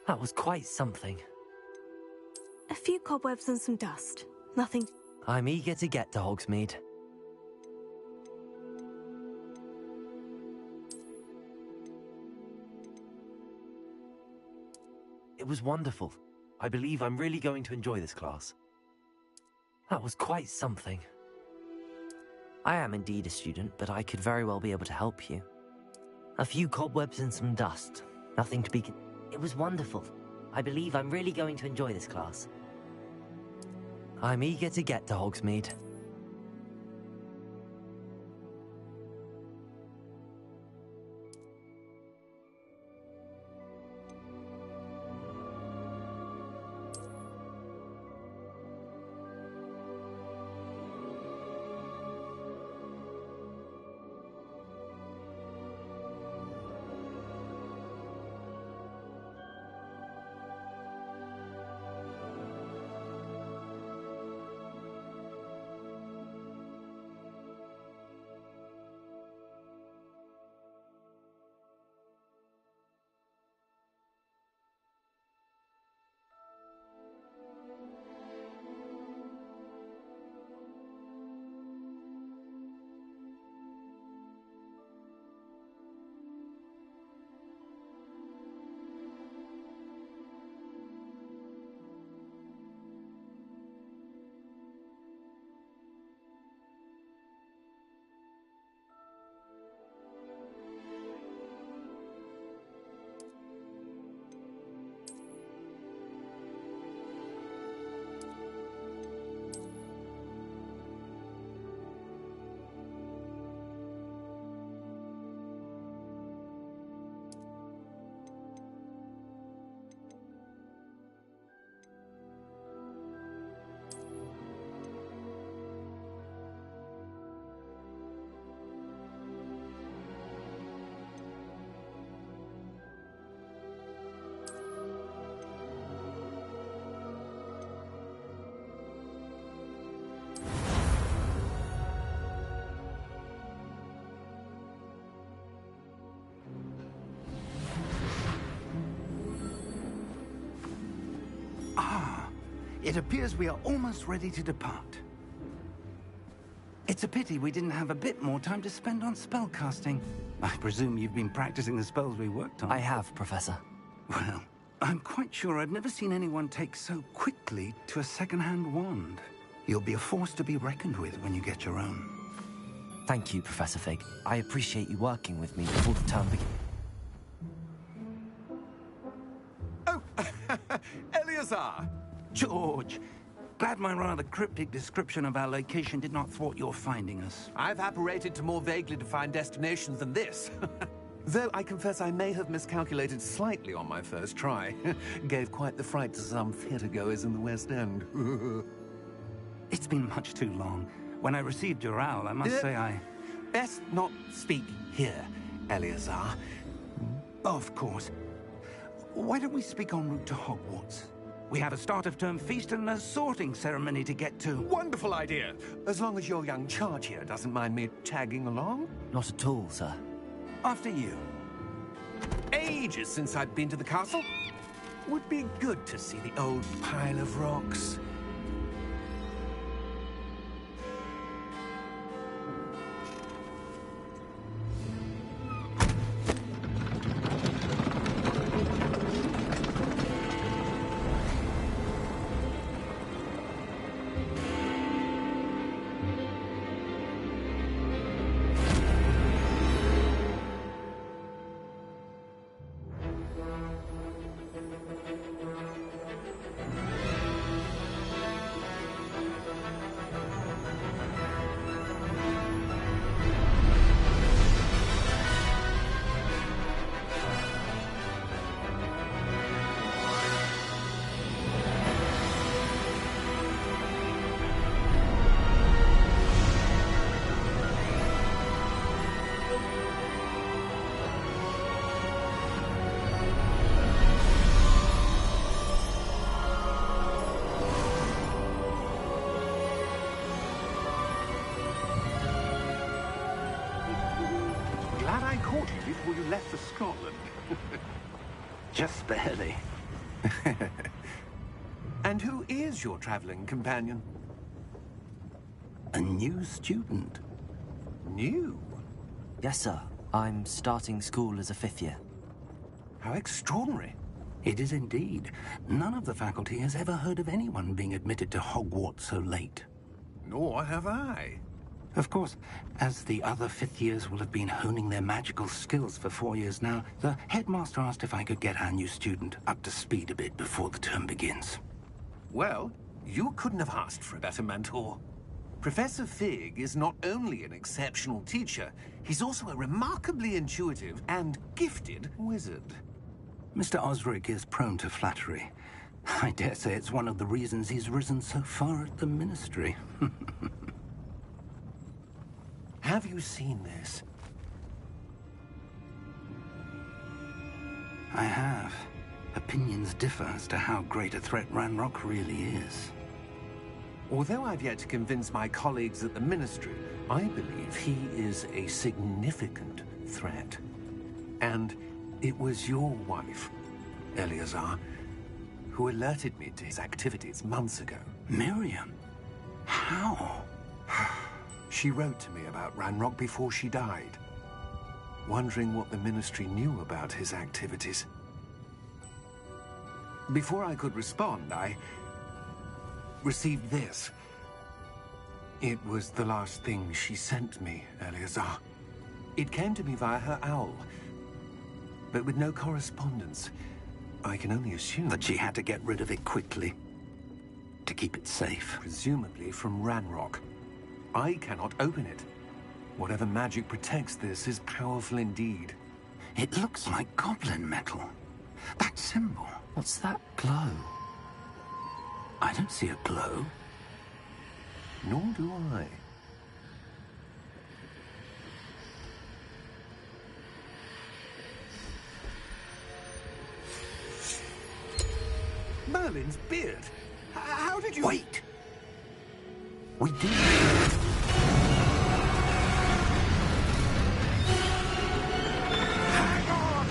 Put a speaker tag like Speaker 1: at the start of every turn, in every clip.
Speaker 1: That was quite something.
Speaker 2: A few cobwebs and some dust. Nothing...
Speaker 1: I'm eager to get to Hogsmeade. It was wonderful. I believe I'm really going to enjoy this class. That was quite something. I am indeed a student, but I could very well be able to help you. A few cobwebs and some dust. Nothing to be... It was wonderful. I believe I'm really going to enjoy this class. I'm eager to get to Hogsmeade.
Speaker 3: It appears we are almost ready to depart. It's a pity we didn't have a bit more time to spend on spellcasting. I presume you've been practicing the spells we worked on.
Speaker 1: I have, Professor.
Speaker 3: Well, I'm quite sure I've never seen anyone take so quickly to a second-hand wand. You'll be a force to be reckoned with when you get your own.
Speaker 1: Thank you, Professor Fig. I appreciate you working with me before the term begins.
Speaker 4: Eleazar!
Speaker 3: George, glad my rather cryptic description of our location did not thwart your finding us.
Speaker 4: I've apparated to more vaguely defined destinations than this. Though I confess I may have miscalculated slightly on my first try. Gave quite the fright to some theatre-goers in the West End.
Speaker 3: It's been much too long. When I received your owl, I must say I...
Speaker 4: Best not speak here, Eleazar.
Speaker 3: Of course. Why don't we speak en route to Hogwarts? We have a start-of-term feast and a sorting ceremony to get to.
Speaker 4: Wonderful idea! As long as your young charge here doesn't mind me tagging along.
Speaker 1: Not at all, sir.
Speaker 3: After you.
Speaker 4: Ages since I've been to the castle. Would be good to see the old pile of rocks. Glad I caught you before you left for Scotland.
Speaker 3: Just barely.
Speaker 4: And who is your traveling companion?
Speaker 3: A new student.
Speaker 4: New?
Speaker 1: Yes, sir. I'm starting school as a 5th year.
Speaker 4: How extraordinary.
Speaker 3: It is indeed. None of the faculty has ever heard of anyone being admitted to Hogwarts so late.
Speaker 4: Nor have I.
Speaker 3: Of course, as the other 5th years will have been honing their magical skills for 4 years now, the headmaster asked if I could get our new student up to speed a bit before the term begins.
Speaker 4: Well, you couldn't have asked for a better mentor. Professor Fig is not only an exceptional teacher, he's also a remarkably intuitive and gifted wizard.
Speaker 3: Mr. Osric is prone to flattery. I dare say it's one of the reasons he's risen so far at the Ministry.
Speaker 4: Have you seen this?
Speaker 3: I have. Opinions differ as to how great a threat Ranrock really is.
Speaker 4: Although I've yet to convince my colleagues at the Ministry, I believe he is a significant threat. And it was your wife, Eleazar, who alerted me to his activities months ago.
Speaker 3: Miriam? How?
Speaker 4: She wrote to me about Ranrock before she died, wondering what the Ministry knew about his activities. Before I could respond, I received this. It was the last thing she sent me, Eleazar. It came to me via her owl, but with no correspondence. I can only assume
Speaker 3: That she had to get rid of it quickly, to keep it safe.
Speaker 4: presumably from Ranrock. I cannot open it. Whatever magic protects this is powerful indeed.
Speaker 3: It looks like goblin metal. That symbol.
Speaker 1: What's that glow?
Speaker 3: I don't see a glow.
Speaker 4: Nor do I. Merlin's beard. How did you...
Speaker 3: Wait! We did.
Speaker 4: Hang on!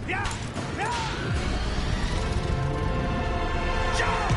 Speaker 4: Yeah! Yeah! Jump!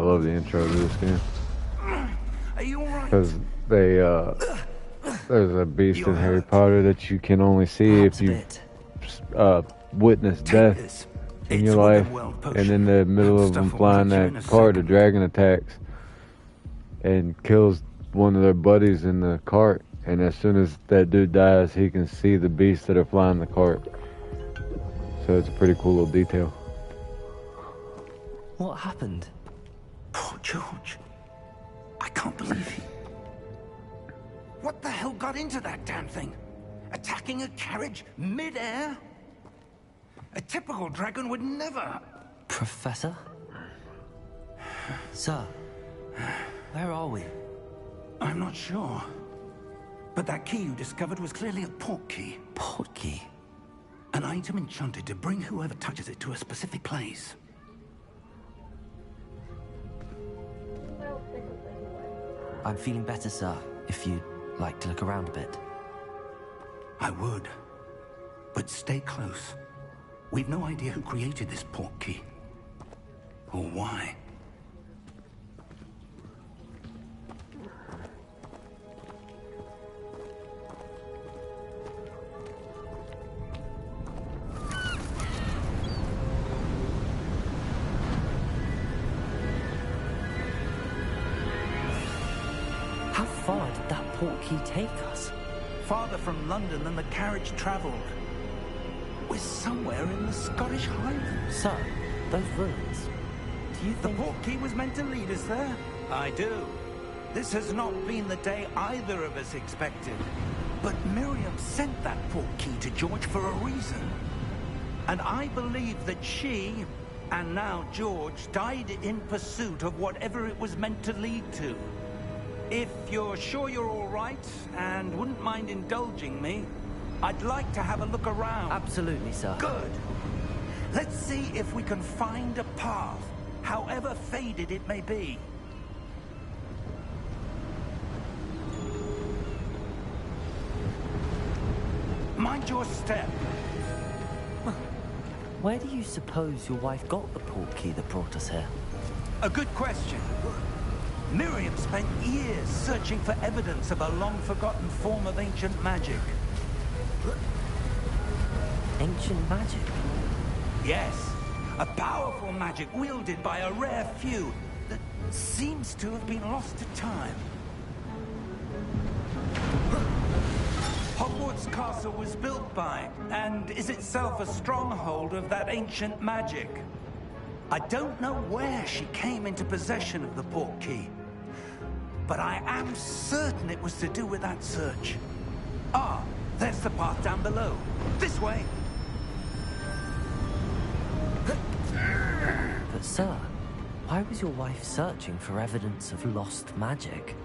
Speaker 5: I love the intro to this game.
Speaker 3: Are you alright?
Speaker 5: Because they, there's a beast in Harry Potter that you can only see if you witness death in your life. And in the middle of them flying that cart, a dragon attacks and kills one of their buddies in the cart. And as soon as that dude dies, he can see the beasts that are flying the cart. So it's a pretty cool little detail.
Speaker 1: What happened?
Speaker 3: Poor George. I can't believe he... What the hell got into that damn thing? Attacking a carriage mid-air? A typical dragon would never...
Speaker 1: Professor? Sir, where are we?
Speaker 3: I'm not sure. But that key you discovered was clearly a port key.
Speaker 1: Port key?
Speaker 3: An item enchanted to bring whoever touches it to a specific place.
Speaker 1: I'm feeling better, sir, if you'd like to look around a bit.
Speaker 3: I would. But stay close. We've no idea who created this port key. Or why.
Speaker 1: How far did that port key take us?
Speaker 3: Farther from London than the carriage travelled. We're somewhere in the Scottish Highlands.
Speaker 1: Sir, those ruins. Do you
Speaker 3: The
Speaker 1: think...
Speaker 3: port key was meant to lead us there? I do. This has not been the day either of us expected. But Miriam sent that port key to George for a reason. And I believe that she, and now George, died in pursuit of whatever it was meant to lead to. If you're sure you're all right, and wouldn't mind indulging me, I'd like to have a look around.
Speaker 1: Absolutely, sir.
Speaker 3: Good. Let's see if we can find a path, however faded it may be. Mind your step.
Speaker 1: Where do you suppose your wife got the port key that brought us here?
Speaker 3: A good question. Miriam spent years searching for evidence of a long-forgotten form of ancient magic.
Speaker 1: Ancient magic?
Speaker 3: Yes, a powerful magic wielded by a rare few that seems to have been lost to time. Hogwarts Castle was built by, and is itself a stronghold of that ancient magic. I don't know where she came into possession of the port key, but I am certain it was to do with that search. Ah, there's the path down below. This way.
Speaker 1: But sir, why was your wife searching for evidence of lost magic?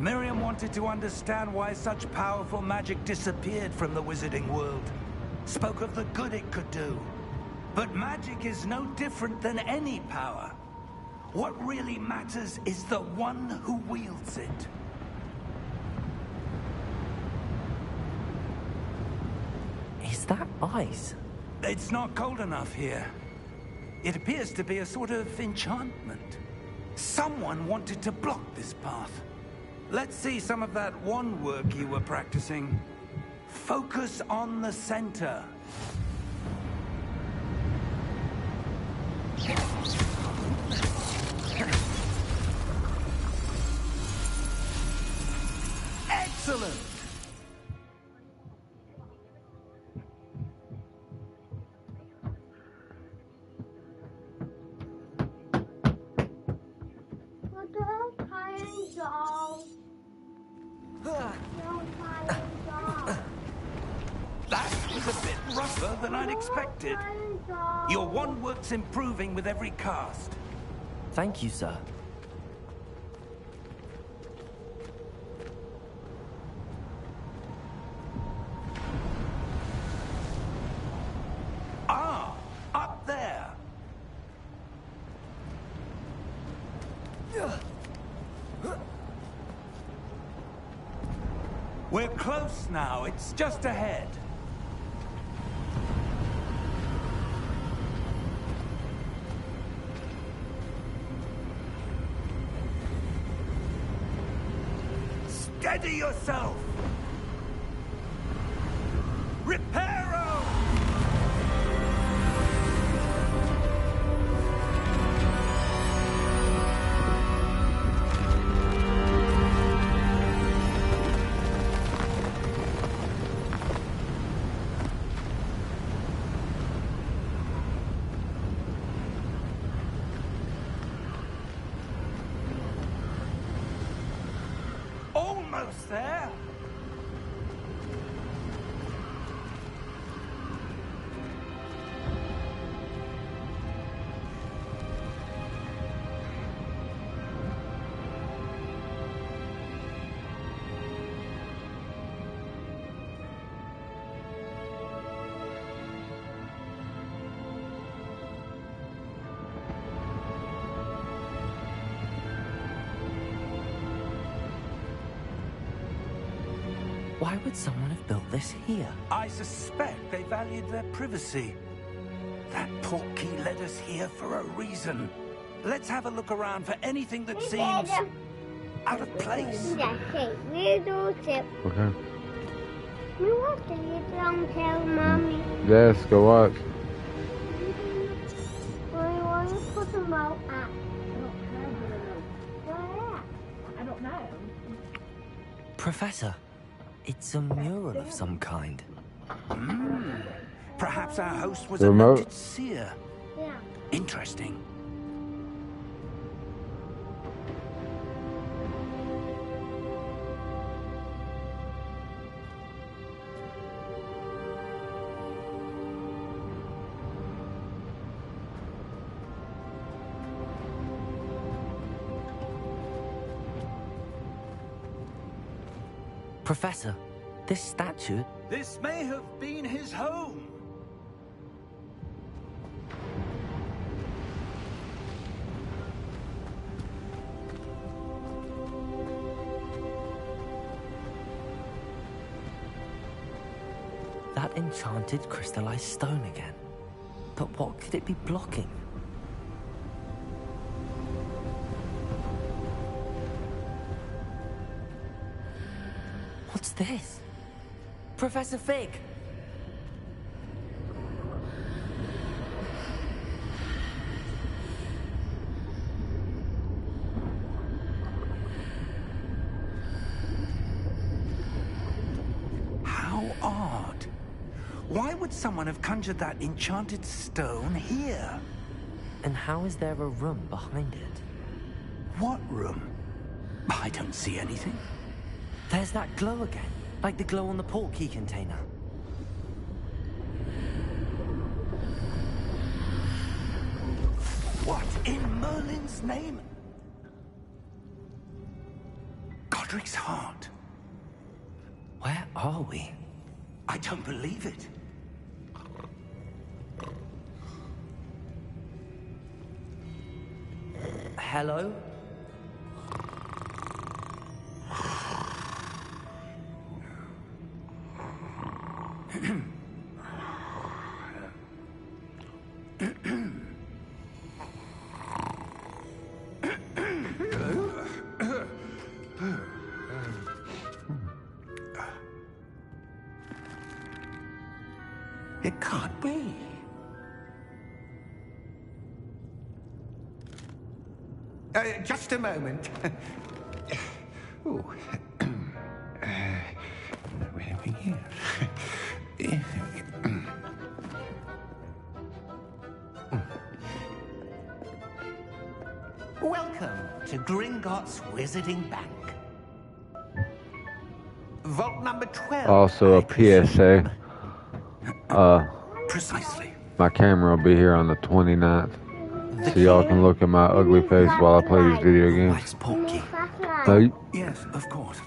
Speaker 3: Miriam wanted to understand why such powerful magic disappeared from the wizarding world. Spoke of the good it could do. But magic is no different than any power. What really matters is the one who wields it.
Speaker 1: Is that ice?
Speaker 3: It's not cold enough here. It appears to be a sort of enchantment. Someone wanted to block this path. Let's see some of that wand work you were practicing. Focus on the center. Excellent! That was a bit rougher than I'd expected. Your wand work's improving with every cast.
Speaker 1: Thank you, sir.
Speaker 3: Ah, up there. We're close now. It's just ahead. Steady yourself! Reparo! Almost there!
Speaker 1: Why would someone have built this here?
Speaker 3: I suspect they valued their privacy. That portkey led us here for a reason. Let's have a look around for anything that seems out of place.
Speaker 5: Okay.
Speaker 6: You watch it, you don't tell Mommy.
Speaker 5: Yes, go watch.
Speaker 6: Why you put them out at?
Speaker 7: I don't know.
Speaker 1: Professor, it's a mural of some kind.
Speaker 3: Perhaps our host was
Speaker 5: Remote?
Speaker 3: a noted seer.
Speaker 6: Yeah.
Speaker 3: Interesting.
Speaker 1: Professor, this statue...
Speaker 3: This may have been his home.
Speaker 1: That enchanted crystallized stone again. But what could it be blocking? What's this? Professor Fig!
Speaker 3: How odd. Why would someone have conjured that enchanted stone here?
Speaker 1: And how is there a room behind it?
Speaker 3: What room? I don't see anything.
Speaker 1: There's that glow again, like the glow on the portkey container.
Speaker 3: What in Merlin's name? Godric's heart.
Speaker 1: Where are we?
Speaker 3: I don't believe it.
Speaker 1: Hello?
Speaker 3: It can't be. Just a moment. Ooh. Where are we here? Welcome to Gringotts Wizarding Bank. Vault number 12.
Speaker 5: Also a PSA.
Speaker 3: Precisely.
Speaker 5: My camera will be here on the 29th. So y'all can look at my ugly face while I play these video games.
Speaker 1: Nice portkey.
Speaker 5: Hey.
Speaker 3: Yes, of course.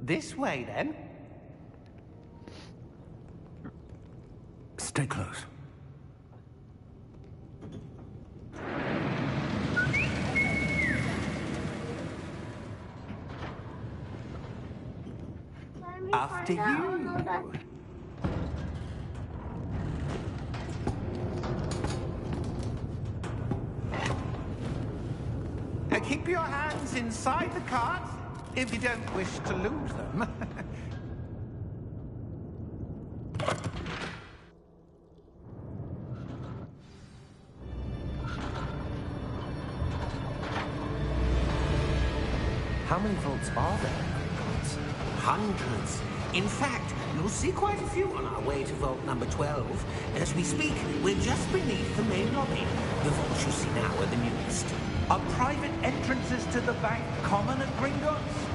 Speaker 3: This way, then. Stay close. After you. Keep your hands inside the cart if you don't wish to lose them.
Speaker 1: How many vaults are there?
Speaker 8: Hundreds. In fact, you'll see quite a few on our way to vault number 12. As we speak, we're just beneath the main lobby. The vaults you see now are the newest.
Speaker 3: Are private entrances to the bank common at Gringotts?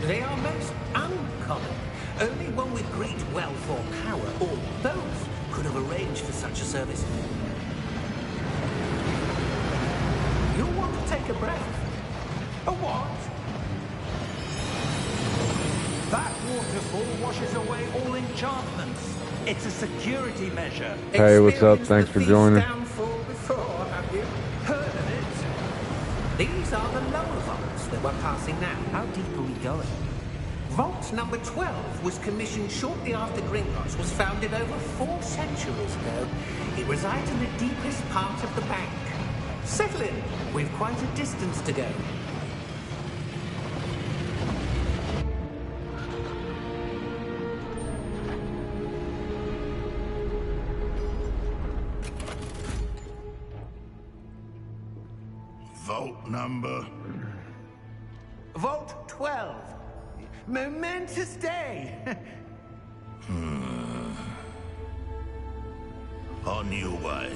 Speaker 8: They are most uncommon. Only one with great wealth or power, or both, could have arranged for such a service.
Speaker 3: You'll want to take a breath. A what? That waterfall washes away all enchantments. It's a security measure.
Speaker 5: Hey, what's up? Thanks for joining.
Speaker 8: Downfall before, have you?
Speaker 3: Heard of it?
Speaker 8: These are the lower vaults that we're passing now.
Speaker 1: How deep are we going?
Speaker 8: Vault number 12 was commissioned shortly after Gringotts was founded over 4 centuries ago. It resides in the deepest part of the bank. Settle in. We've quite a distance to go.
Speaker 9: Vault number?
Speaker 3: Vault 12. Momentous day.
Speaker 9: On your way.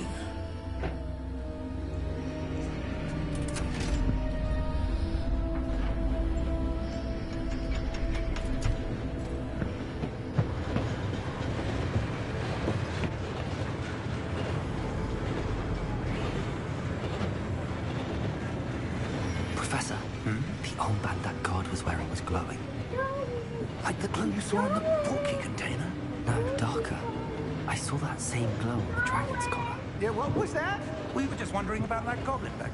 Speaker 1: Professor, the armband that guard was wearing was glowing.
Speaker 3: Like the glow you saw in the portkey container?
Speaker 1: No, darker. I saw that same glow on the dragon's collar.
Speaker 3: Yeah, what was that? We were just wondering about that goblin back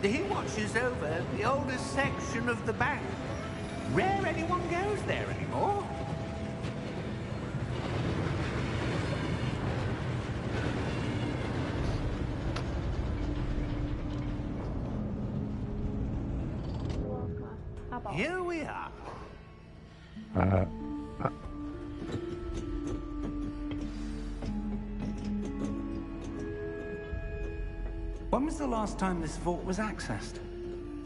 Speaker 3: there. He watches over the oldest section of the bank. Rare anyone goes there anymore. Here we are. When was the last time this vault was accessed?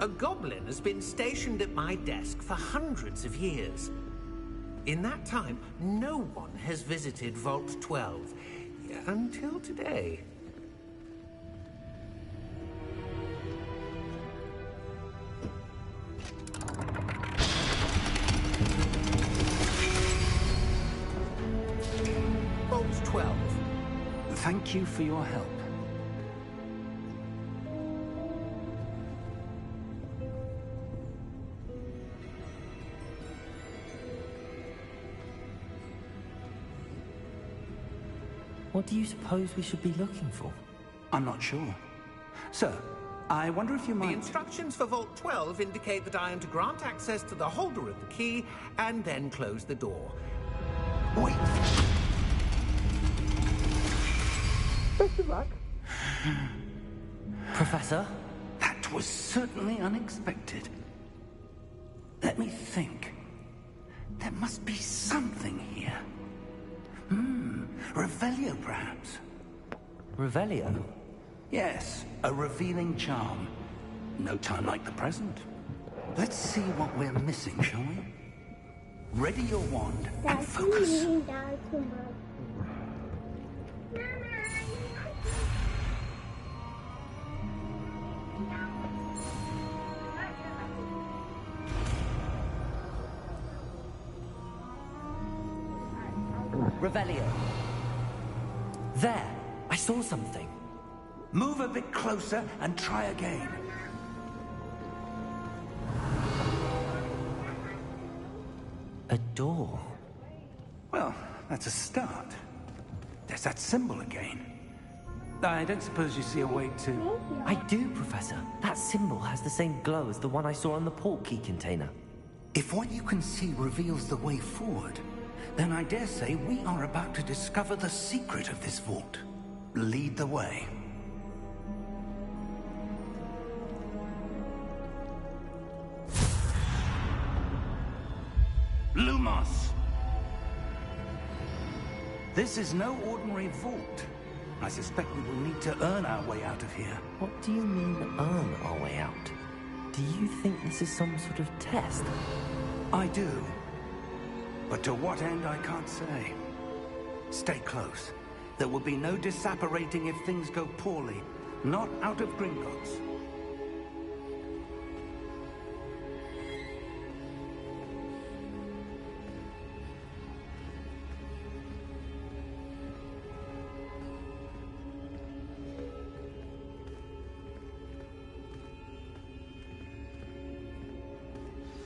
Speaker 8: A goblin has been stationed at my desk for hundreds of years. In that time, no one has visited Vault 12. Until today. Vault 12.
Speaker 3: Thank you for your help.
Speaker 1: What do you suppose we should be looking for?
Speaker 3: I'm not sure. Sir, I wonder if you might...
Speaker 8: The instructions for Vault 12 indicate that I am to grant access to the holder of the key and then close the door.
Speaker 3: Wait!
Speaker 8: Best of luck.
Speaker 1: Professor?
Speaker 3: That was certainly unexpected. Let me think. There must be something here. Revelio, perhaps?
Speaker 1: Revelio?
Speaker 3: Yes, a revealing charm. No time like the present. Let's see what we're missing, shall we? Ready your wand and focus.
Speaker 1: Revelio. There! I saw something.
Speaker 3: Move a bit closer and try again.
Speaker 1: door.
Speaker 3: Well, that's a start. There's that symbol again. I don't suppose you see a way to...
Speaker 1: I do, Professor. That symbol has the same glow as the one I saw on the port key container.
Speaker 3: If what you can see reveals the way forward, then I dare say we are about to discover the secret of this vault. Lead the way. Lumos! This is no ordinary vault. I suspect we will need to earn our way out of here.
Speaker 1: What do you mean, earn our way out? Do you think this is some sort of test?
Speaker 3: I do. But to what end, I can't say. Stay close. There will be no disapparating if things go poorly. Not out of Gringotts.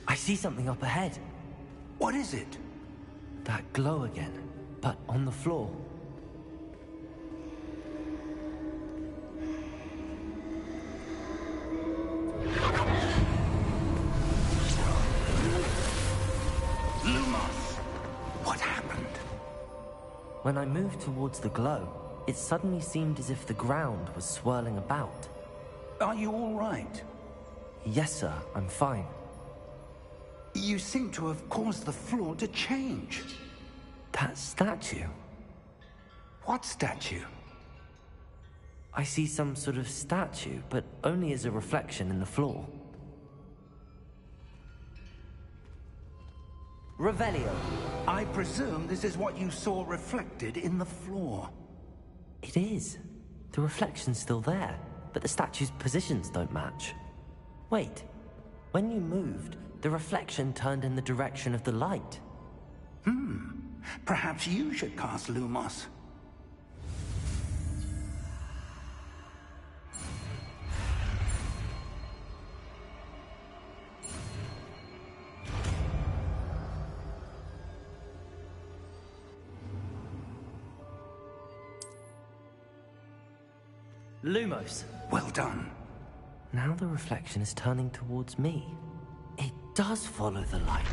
Speaker 1: I see something up ahead.
Speaker 3: What is it?
Speaker 1: That glow again, but on the floor.
Speaker 3: Lumos! What happened?
Speaker 1: When I moved towards the glow, it suddenly seemed as if the ground was swirling about.
Speaker 3: Are you all right?
Speaker 1: Yes, sir, I'm fine.
Speaker 3: You seem to have caused the floor to change.
Speaker 1: That statue?
Speaker 3: What statue?
Speaker 1: I see some sort of statue, but only as a reflection in the floor. Revelio.
Speaker 3: I presume this is what you saw reflected in the floor.
Speaker 1: It is. The reflection's still there, but the statue's positions don't match. Wait, when you moved, the reflection turned in the direction of the light.
Speaker 3: Perhaps you should cast Lumos.
Speaker 1: Lumos.
Speaker 3: Well done.
Speaker 1: Now the reflection is turning towards me. It does follow the light.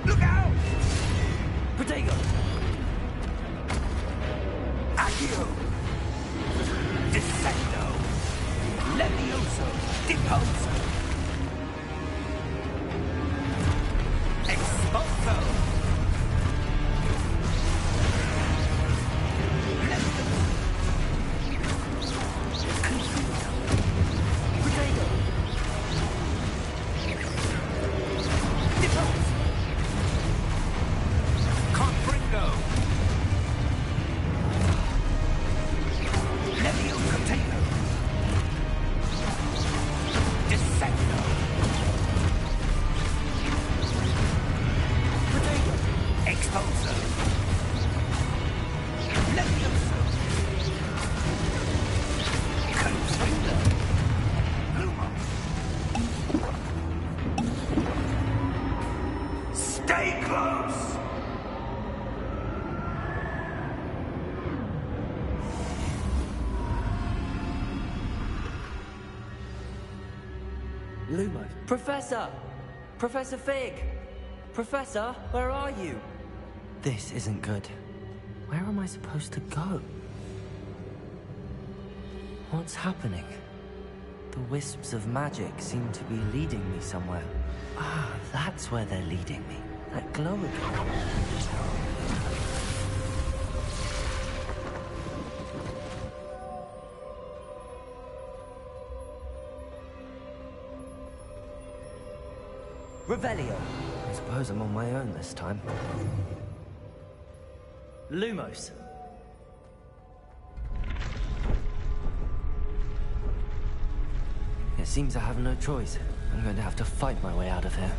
Speaker 3: Look out!
Speaker 1: Protego!
Speaker 3: Accio! Descendo! Levioso! Deposo! Expulso!
Speaker 1: Protego!
Speaker 3: Depose! Confringo! Levioso Tato! Descendo!
Speaker 1: Protego!
Speaker 3: Expulso! Levioso! Confringo! Lumos! Stay close!
Speaker 1: Lumos. Professor! Professor Fig! Professor, where are you? This isn't good. Where am I supposed to go? What's happening? The wisps of magic seem to be leading me somewhere. Ah, that's where they're leading me. That glow again. Revelio. I suppose I'm on my own this time. Lumos. It seems I have no choice. I'm going to have to fight my way out of here.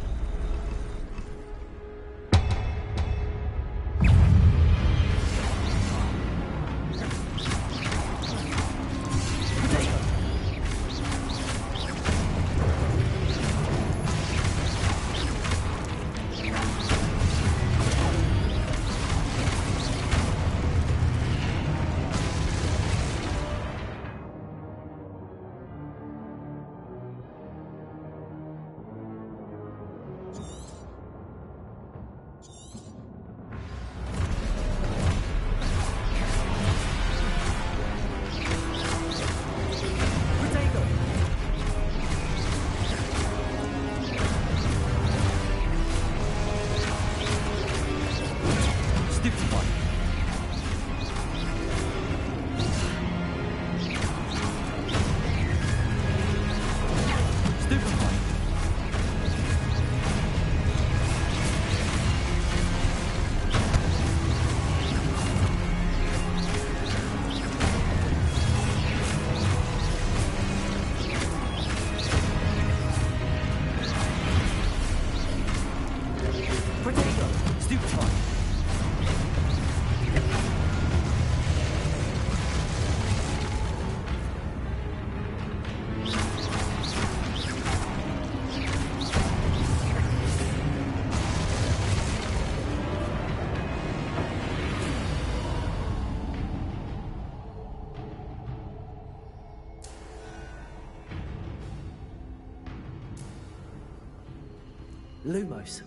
Speaker 1: Lumos.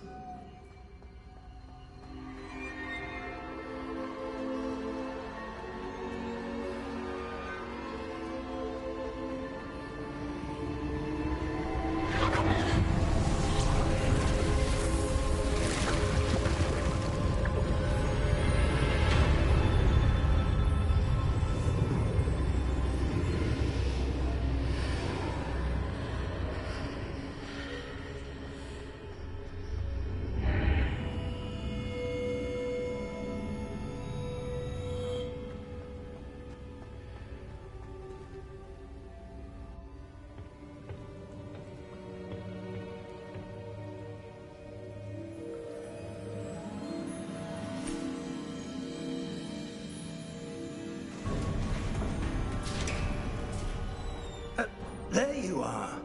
Speaker 3: There you are.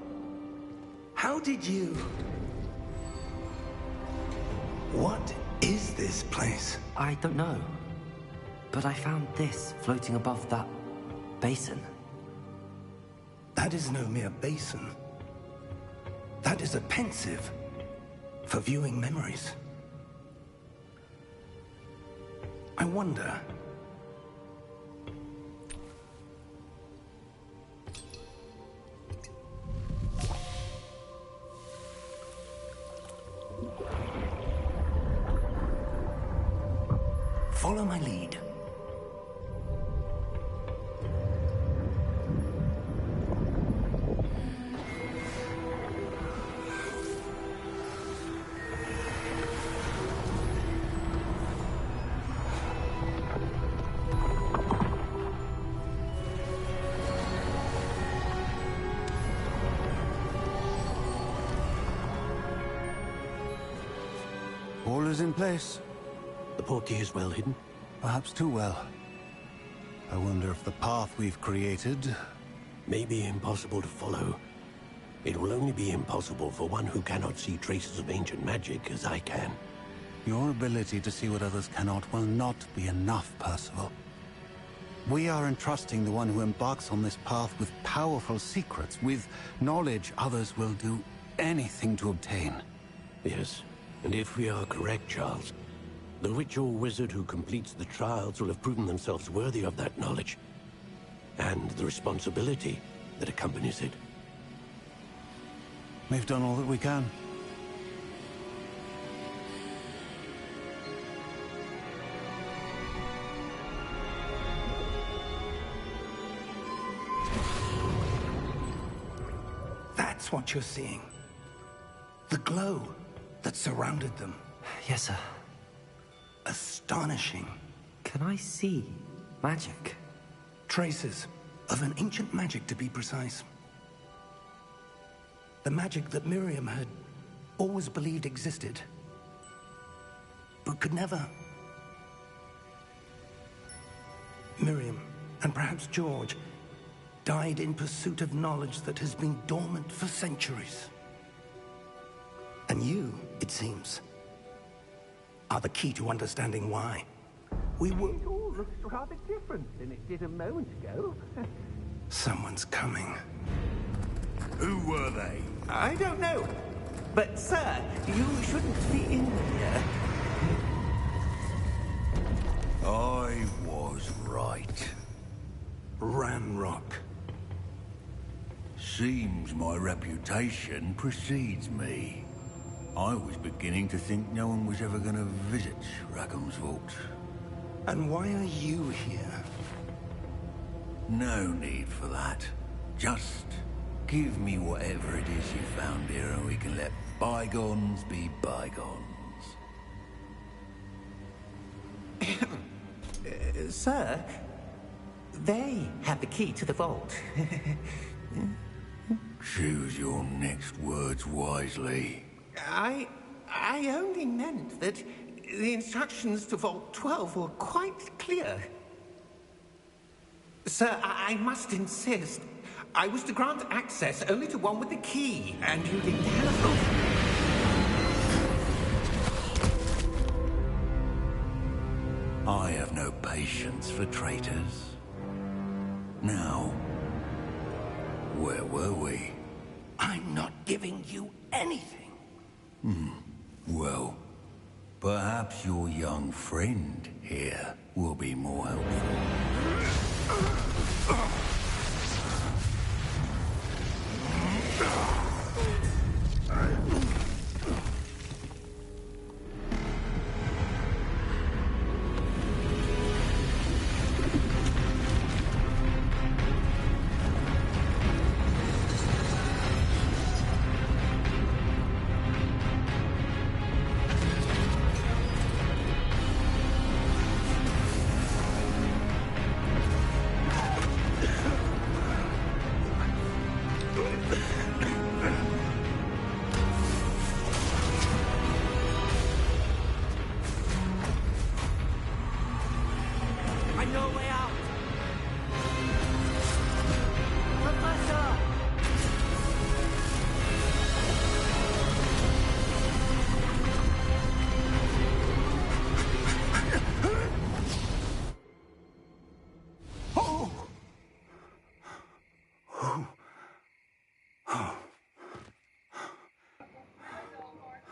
Speaker 3: How did you... What is this place?
Speaker 1: I don't know. But I found this floating above that basin.
Speaker 3: That is no mere basin. That is a pensive for viewing memories. I wonder... Follow my lead.
Speaker 10: All is in place.
Speaker 4: The portkey is well hidden.
Speaker 10: Perhaps too well. I wonder if the path we've created...
Speaker 4: May be impossible to follow. It will only be impossible for one who cannot see traces of ancient magic as I can.
Speaker 10: Your ability to see what others cannot will not be enough, Percival. We are entrusting the one who embarks on this path with powerful secrets, with knowledge others will do anything to obtain.
Speaker 4: Yes, and if we are correct, Charles, the witch or wizard who completes the trials will have proven themselves worthy of that knowledge, and the responsibility that accompanies it.
Speaker 10: We've done all that we can.
Speaker 3: That's what you're seeing. The glow that surrounded them.
Speaker 1: Yes, sir.
Speaker 3: Astonishing.
Speaker 1: Can I see magic?
Speaker 3: Traces of an ancient magic, to be precise. The magic that Miriam had always believed existed, but could never. Miriam, and perhaps George, died in pursuit of knowledge that has been dormant for centuries. And you, it seems, are the key to understanding why.
Speaker 8: It all looks rather different than it did a moment ago.
Speaker 3: Someone's coming.
Speaker 9: Who were they?
Speaker 8: I don't know. But, sir, you shouldn't be in here.
Speaker 9: I was right.
Speaker 3: Ranrock.
Speaker 9: Seems my reputation precedes me. I was beginning to think no one was ever going to visit Rackham's vault.
Speaker 3: And why are you here?
Speaker 9: No need for that. Just give me whatever it is you found here and we can let bygones be bygones.
Speaker 8: Sir, they have the key to the vault.
Speaker 9: Choose your next words wisely.
Speaker 8: I only meant that the instructions to Vault 12 were quite clear. Sir, I must insist. I was to grant access only to one with the key, and you didn't telephone.
Speaker 9: I have no patience for traitors. Now, where were we?
Speaker 3: I'm not giving you anything.
Speaker 9: Well, perhaps your young friend here will be more helpful.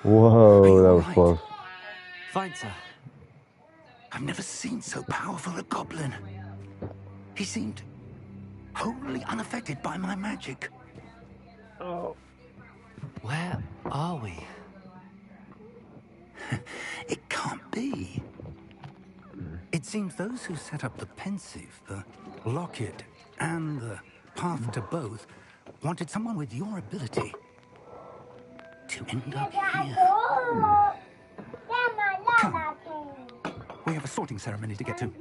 Speaker 5: Whoa, that was close.
Speaker 1: Fine, sir.
Speaker 3: I've never seen so powerful a goblin. He seemed wholly unaffected by my magic.
Speaker 1: Oh. Where are we?
Speaker 3: It can't be. It seems those who set up the pensive, the locket, and the path to both wanted someone with your ability to end up here. Come. We have a sorting ceremony to get to.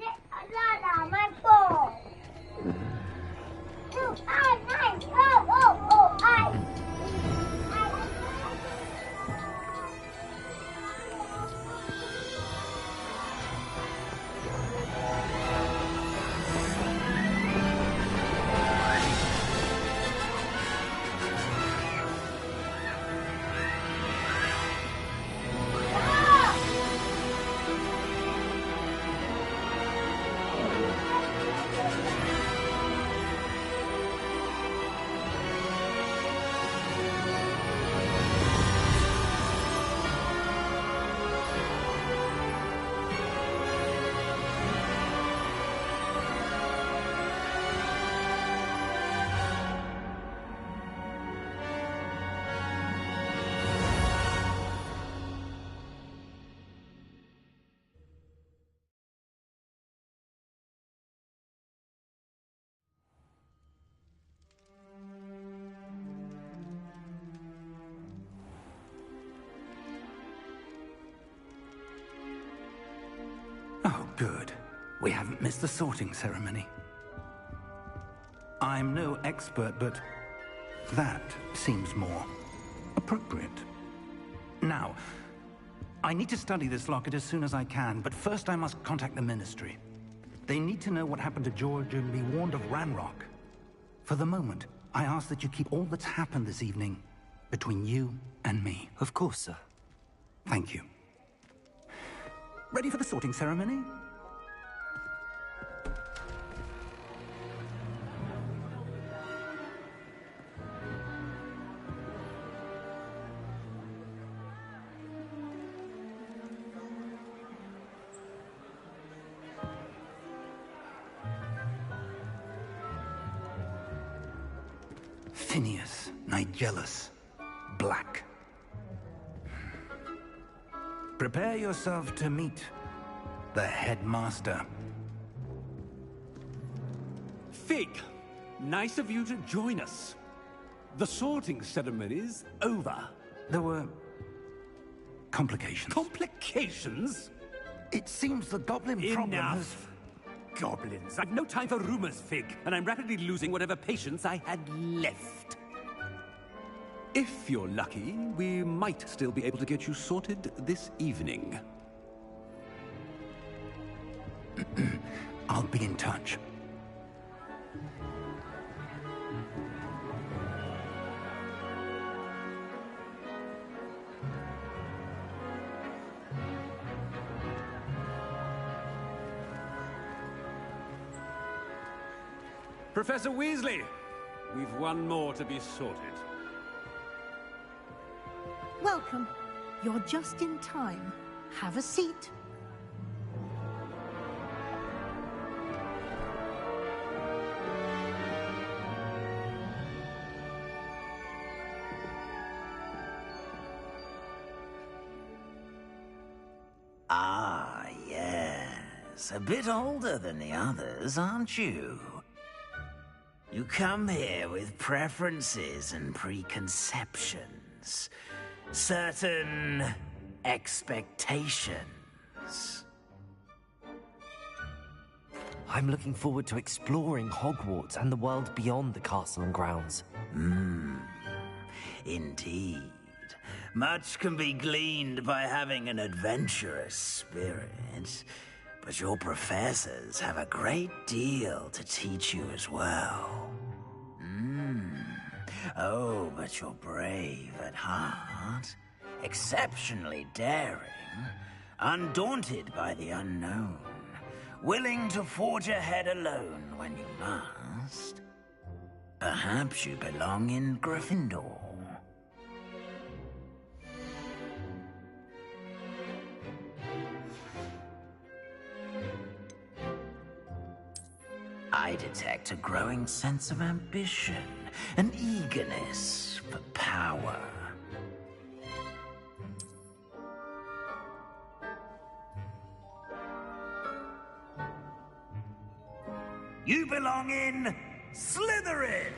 Speaker 3: Oh, good. We haven't missed the sorting ceremony. I'm no expert, but That seems more appropriate. Now, I need to study this locket as soon as I can, but first I must contact the Ministry. They need to know what happened to George and be warned of Ranrock. For the moment, I ask that you keep all that's happened this evening between you and me.
Speaker 1: Of course, sir.
Speaker 3: Thank you. Ready for the sorting ceremony? Phineas, Nigellus, Black. Prepare yourself to meet the headmaster.
Speaker 4: Fig, nice of you to join us. The sorting ceremony's over.
Speaker 3: There were complications.
Speaker 4: Complications?
Speaker 3: It seems the goblin problem has...
Speaker 4: Enough! Goblins. I've no time for rumors, Fig, and I'm rapidly losing whatever patience I had left. If you're lucky, we might still be able to get you sorted this evening.
Speaker 3: I'll be in touch.
Speaker 4: Professor Weasley, we've one more to be sorted.
Speaker 11: Welcome. You're just in time. Have a seat.
Speaker 12: Ah, yes. A bit older than the others, aren't you? You come here with preferences and preconceptions. Certain expectations.
Speaker 1: I'm looking forward to exploring Hogwarts and the world beyond the castle and grounds.
Speaker 12: Indeed. Much can be gleaned by having an adventurous spirit, but your professors have a great deal to teach you as well. Oh, but you're brave at heart, exceptionally daring, undaunted by the unknown, willing to forge ahead alone when you must. Perhaps you belong in Gryffindor. I detect a growing sense of ambition, an eagerness for power. You belong in Slytherin!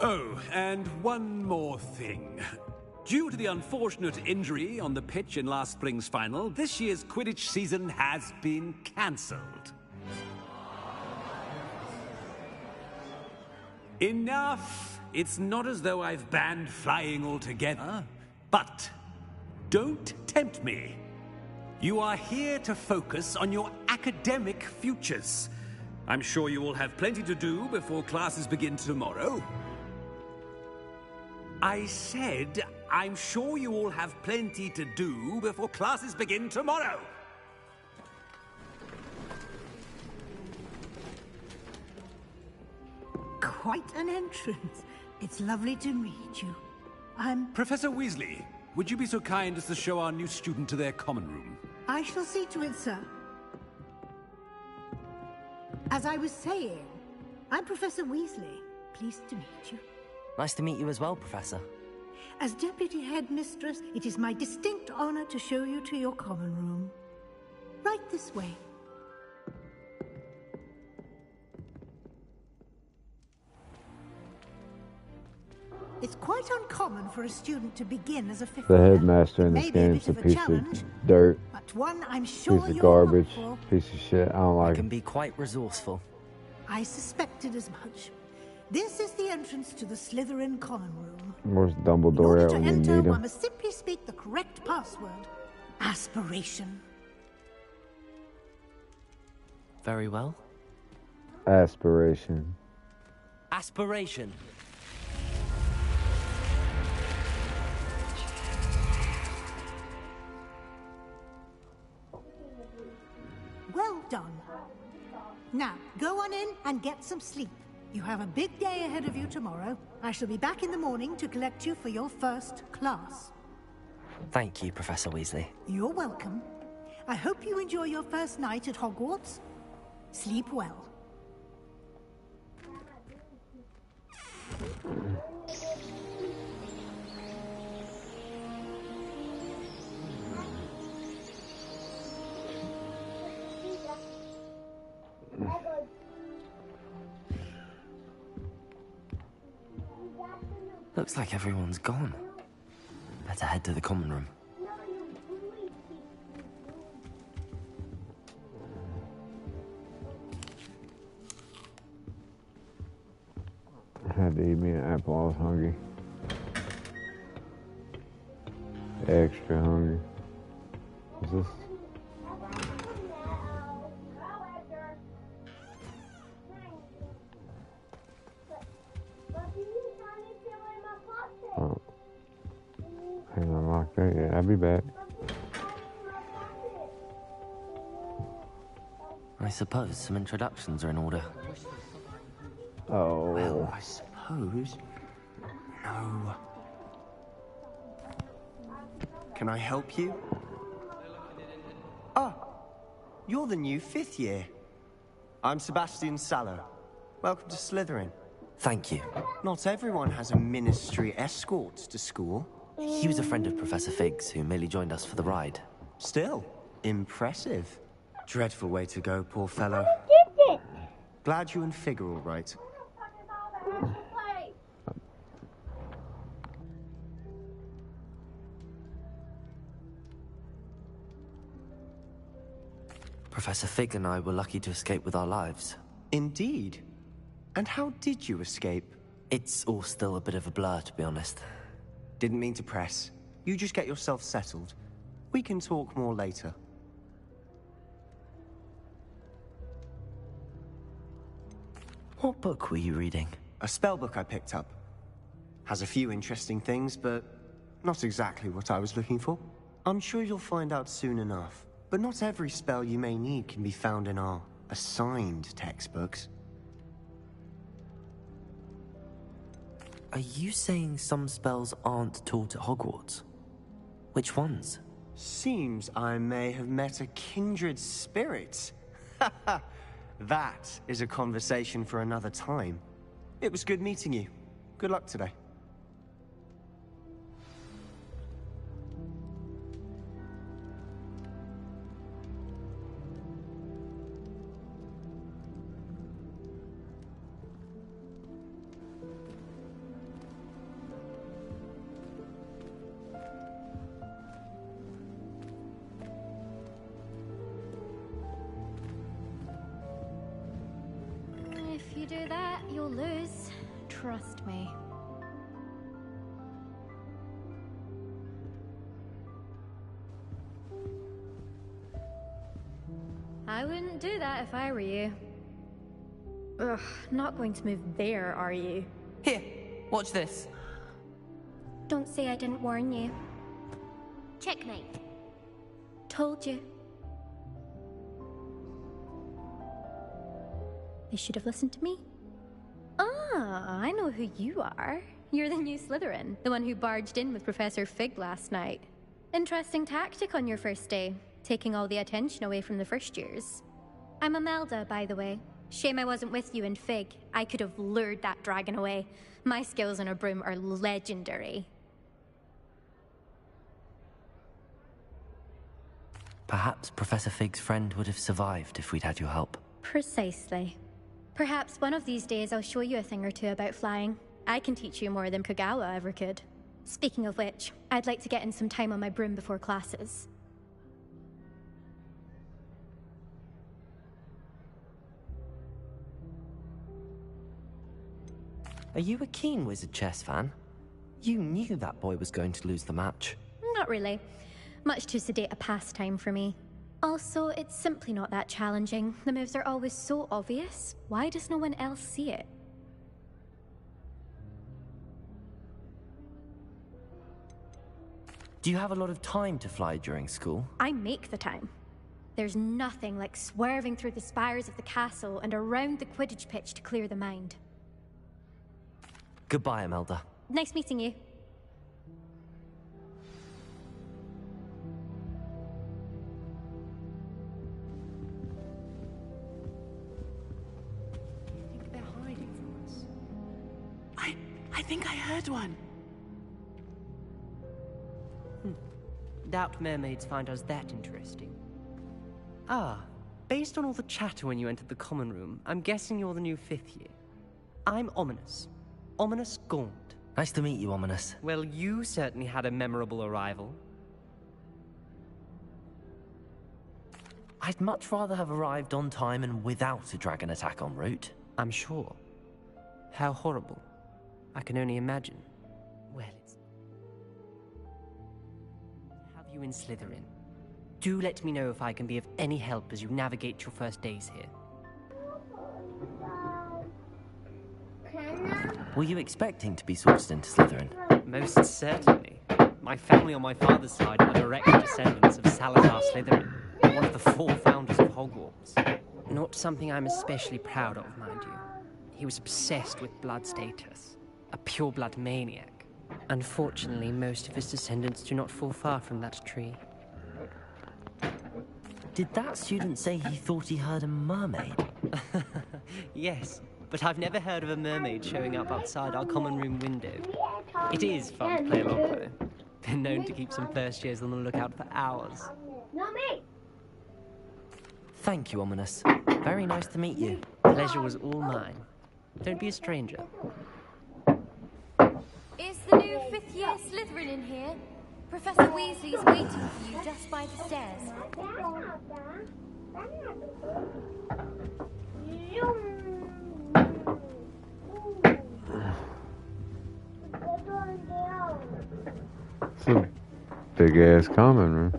Speaker 4: Oh, and one more thing. Due to the unfortunate injury on the pitch in last spring's final, this year's Quidditch season has been cancelled. Enough! It's not as though I've banned flying altogether. But don't tempt me. You are here to focus on your academic futures. I'm sure you will have plenty to do before classes begin tomorrow. I said, I'm sure you all have plenty to do before classes begin tomorrow.
Speaker 11: Quite an entrance. It's lovely to meet you. I'm...
Speaker 4: Professor Weasley, would you be so kind as to show our new student to their common room?
Speaker 11: I shall see to it, sir. As I was saying, I'm Professor Weasley. Pleased to meet you.
Speaker 1: Nice to meet you as well, Professor.
Speaker 11: As Deputy Headmistress, it is my distinct honor to show you to your common room. Right this way. It's quite uncommon for a student to begin as a fifth
Speaker 5: The
Speaker 11: year.
Speaker 5: headmaster in this
Speaker 11: Maybe a
Speaker 5: game
Speaker 11: bit
Speaker 5: is a
Speaker 11: of a
Speaker 5: piece
Speaker 11: challenge,
Speaker 5: of dirt,
Speaker 11: but one I'm sure
Speaker 5: piece of
Speaker 11: you're
Speaker 5: garbage,
Speaker 11: up for.
Speaker 5: piece of shit. I don't like
Speaker 1: can
Speaker 5: it.
Speaker 1: be quite resourceful.
Speaker 11: I suspected as much. This is the entrance to the Slytherin common room.
Speaker 5: Where's
Speaker 11: In
Speaker 5: Dumbledore
Speaker 11: order
Speaker 5: at
Speaker 11: to
Speaker 5: when you
Speaker 11: enter,
Speaker 5: need
Speaker 11: one
Speaker 5: him?
Speaker 11: must simply speak the correct password. Aspiration.
Speaker 1: Very well.
Speaker 5: Aspiration.
Speaker 1: Aspiration.
Speaker 11: Well done. Now, go on in and get some sleep. You have a big day ahead of you tomorrow. I shall be back in the morning to collect you for your first class.
Speaker 1: Thank you, Professor Weasley.
Speaker 11: You're welcome. I hope you enjoy your first night at Hogwarts. Sleep well.
Speaker 1: Looks like everyone's gone. Better head to the common room.
Speaker 5: I had to eat me an apple. I was hungry. Extra hungry. What's this? Oh. Ain't unlocked that yet. I'll be back.
Speaker 1: I suppose some introductions are in order.
Speaker 5: Oh.
Speaker 13: Well, I suppose. No. Can I help you? Ah, you're the new fifth year. I'm Sebastian Sallow. Welcome to Slytherin.
Speaker 1: Thank you.
Speaker 13: Not everyone has a ministry escort to school.
Speaker 1: He was a friend of Professor Fig's who merely joined us for the ride.
Speaker 13: Still, impressive. Dreadful way to go, poor fellow. Glad you and Fig are all right.
Speaker 1: Professor Fig and I were lucky to escape with our lives.
Speaker 13: Indeed. And how did you escape?
Speaker 1: It's all still a bit of a blur, to be honest.
Speaker 13: Didn't mean to press. You just get yourself settled. We can talk more later.
Speaker 1: What book were you reading?
Speaker 13: A spellbook I picked up. Has a few interesting things, but not exactly what I was looking for. I'm sure you'll find out soon enough. But not every spell you may need can be found in our assigned textbooks.
Speaker 1: Are you saying some spells aren't taught at Hogwarts? Which ones?
Speaker 13: Seems I may have met a kindred spirit. That is a conversation for another time. It was good meeting you. Good luck today.
Speaker 14: If you do that, you'll lose. Trust me. I wouldn't do that if I were you. Ugh, not going to move there, are you?
Speaker 1: Here, watch this.
Speaker 14: Don't say I didn't warn you.
Speaker 6: Checkmate.
Speaker 14: Told you. They should have listened to me. Ah, I know who you are. You're the new Slytherin, the one who barged in with Professor Fig last night. Interesting tactic on your first day, taking all the attention away from the first years. I'm Imelda, by the way. Shame I wasn't with you in Fig. I could have lured that dragon away. My skills on a broom are legendary.
Speaker 1: Perhaps Professor Fig's friend would have survived if we'd had your help.
Speaker 14: Precisely. Perhaps one of these days I'll show you a thing or two about flying. I can teach you more than Kagawa ever could. Speaking of which, I'd like to get in some time on my broom before classes.
Speaker 1: Are you a keen Wizard chess fan? You knew that boy was going to lose the match.
Speaker 14: Not really. Much too sedate a pastime for me. Also, it's simply not that challenging. The moves are always so obvious. Why does no one else see it?
Speaker 1: Do you have a lot of time to fly during school?
Speaker 14: I make the time. There's nothing like swerving through the spires of the castle and around the Quidditch pitch to clear the mind.
Speaker 1: Goodbye, Imelda.
Speaker 14: Nice meeting you.
Speaker 15: I think they're hiding from us. I think I heard one.
Speaker 16: Doubt mermaids find us that interesting. Ah, based on all the chatter when you entered the common room, I'm guessing you're the new 5th year. I'm Ominous. Ominous Gaunt.
Speaker 1: Nice to meet you, Ominous.
Speaker 16: Well, you certainly had a memorable arrival.
Speaker 1: I'd much rather have arrived on time and without a dragon attack en route.
Speaker 16: I'm sure. How horrible. I can only imagine. Well, it's... have you in Slytherin. Do let me know if I can be of any help as you navigate your first days here.
Speaker 1: Were you expecting to be sourced into Slytherin?
Speaker 16: Most certainly. My family on my father's side are direct descendants of Salazar Slytherin, one of the 4 founders of Hogwarts. Not something I'm especially proud of, mind you. He was obsessed with blood status, a pure-blood maniac. Unfortunately, most of his descendants do not fall far from that tree.
Speaker 1: Did that student say he thought he heard a mermaid?
Speaker 16: Yes, but I've never heard of a mermaid showing up outside our common room window. It is fun to play along, though. Been known to keep some first years on the lookout for hours.
Speaker 1: Thank you, Ominous. Very nice to meet you.
Speaker 16: Pleasure was all mine. Don't be a stranger.
Speaker 14: Is the new 5th year Slytherin in here? Professor Weasley's waiting for you just by the stairs.
Speaker 5: It's a big-ass common room.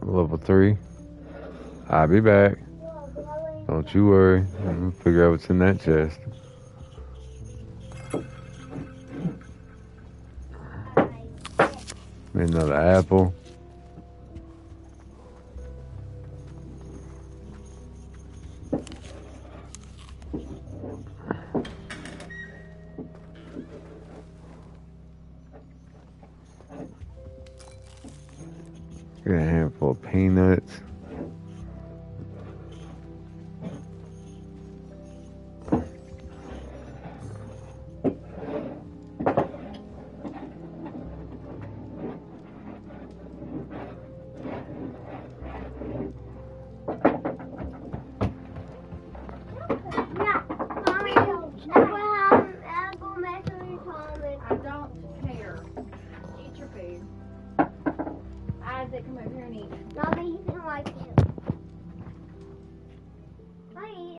Speaker 5: Level 3. I'll be back. Don't you worry. We'll figure out what's in that chest. Another apple. Get a handful of peanuts.